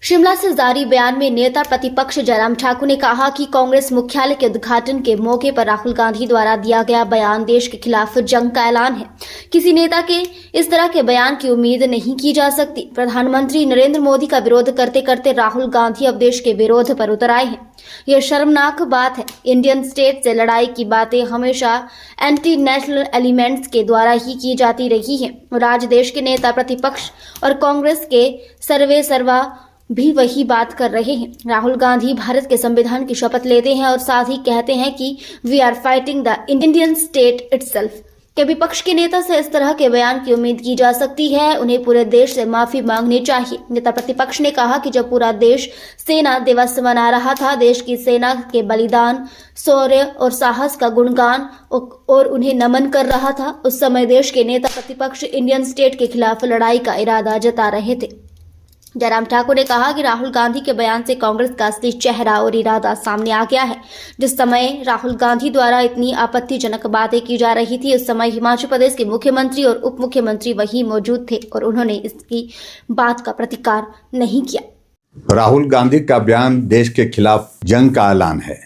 शिमला से जारी बयान में नेता प्रतिपक्ष जयराम ठाकुर ने कहा कि कांग्रेस मुख्यालय के उद्घाटन के मौके पर राहुल गांधी द्वारा दिया गया बयान देश के खिलाफ जंग का ऐलान है। किसी नेता के इस तरह के बयान की उम्मीद नहीं की जा सकती। प्रधानमंत्री नरेंद्र मोदी का विरोध करते करते राहुल गांधी अब देश के विरोध पर उतर आए हैं। यह शर्मनाक बात है। इंडियन स्टेट से लड़ाई की बातें हमेशा एंटी नेशनल एलिमेंट्स के द्वारा ही की जाती रही है और आज देश के नेता प्रतिपक्ष और कांग्रेस के सर्वे सर्वा भी वही बात कर रहे हैं। राहुल गांधी भारत के संविधान की शपथ लेते हैं और साथ ही कहते हैं कि we are fighting the Indian state itself. क्या विपक्ष के नेता से इस तरह के बयान की उम्मीद की जा सकती है? उन्हें पूरे देश से माफी मांगनी चाहिए। नेता प्रतिपक्ष ने कहा कि जब पूरा देश सेना दिवस मना रहा था, देश की सेना के बलिदान, शौर्य और साहस का गुणगान और उन्हें नमन कर रहा था, उस समय देश के नेता प्रतिपक्ष इंडियन स्टेट के खिलाफ लड़ाई का इरादा जता रहे थे। जयराम ठाकुर ने कहा कि राहुल गांधी के बयान से कांग्रेस का असली चेहरा और इरादा सामने आ गया है। जिस समय राहुल गांधी द्वारा इतनी आपत्तिजनक बातें की जा रही थी, उस समय हिमाचल प्रदेश के मुख्यमंत्री और उप मुख्यमंत्री वही मौजूद थे और उन्होंने इसकी बात का प्रतिकार नहीं किया। राहुल गांधी का बयान देश के खिलाफ जंग का ऐलान है।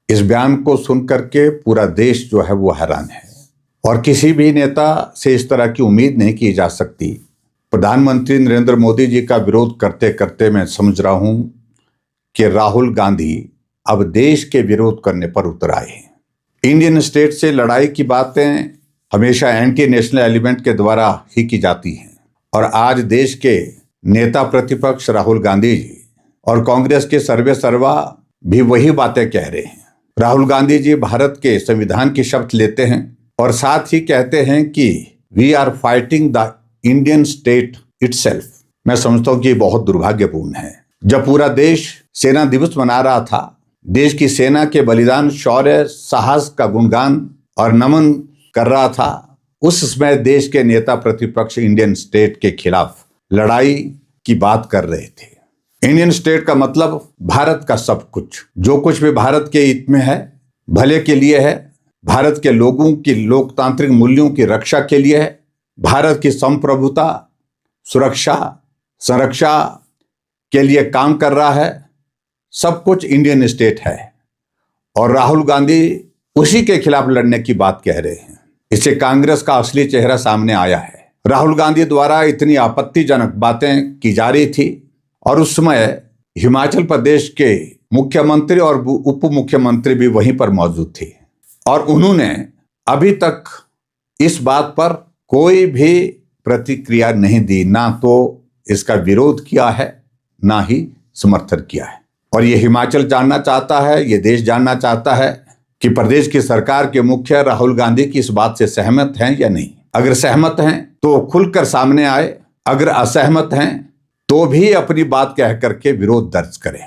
इस बयान को सुन करके पूरा देश जो है वो हैरान है और किसी भी नेता से इस तरह की उम्मीद नहीं की जा सकती। प्रधानमंत्री नरेंद्र मोदी जी का विरोध करते करते मैं समझ रहा हूं कि राहुल गांधी अब देश के विरोध करने पर उतर आए हैं। इंडियन स्टेट से लड़ाई की बातें हमेशा एंटी नेशनल एलिमेंट के द्वारा ही की जाती हैं और आज देश के नेता प्रतिपक्ष राहुल गांधी जी और कांग्रेस के सर्वे सर्वा भी वही बातें कह रहे हैं। राहुल गांधी जी भारत के संविधान की शपथ लेते हैं और साथ ही कहते हैं कि we are fighting the Indian state itself. मैं समझता हूं कि बहुत दुर्भाग्यपूर्ण है। जब पूरा देश सेना दिवस मना रहा था, देश की सेना के बलिदान, शौर्य, साहस का गुणगान और नमन कर रहा था, उस समय देश के नेता प्रतिपक्ष इंडियन स्टेट के खिलाफ लड़ाई की बात कर रहे थे। इंडियन स्टेट का मतलब भारत का सब कुछ, जो कुछ भी भारत के हित में है, भले के लिए है, भारत के लोगों की लोकतांत्रिक मूल्यों की रक्षा के लिए है, भारत की संप्रभुता, सुरक्षा, संरक्षा के लिए काम कर रहा है, सब कुछ इंडियन स्टेट है और राहुल गांधी उसी के खिलाफ लड़ने की बात कह रहे हैं। इससे कांग्रेस का असली चेहरा सामने आया है। राहुल गांधी द्वारा इतनी आपत्तिजनक बातें की जा रही थी और उस समय हिमाचल प्रदेश के मुख्यमंत्री और उप मुख्यमंत्री भी वहीं पर मौजूद थे और उन्होंने अभी तक इस बात पर कोई भी प्रतिक्रिया नहीं दी, ना तो इसका विरोध किया है ना ही समर्थन किया है। और ये हिमाचल जानना चाहता है, ये देश जानना चाहता है कि प्रदेश की सरकार के मुखिया राहुल गांधी की इस बात से सहमत हैं या नहीं। अगर सहमत हैं तो खुलकर सामने आए, अगर असहमत हैं तो भी अपनी बात कह करके विरोध दर्ज करें।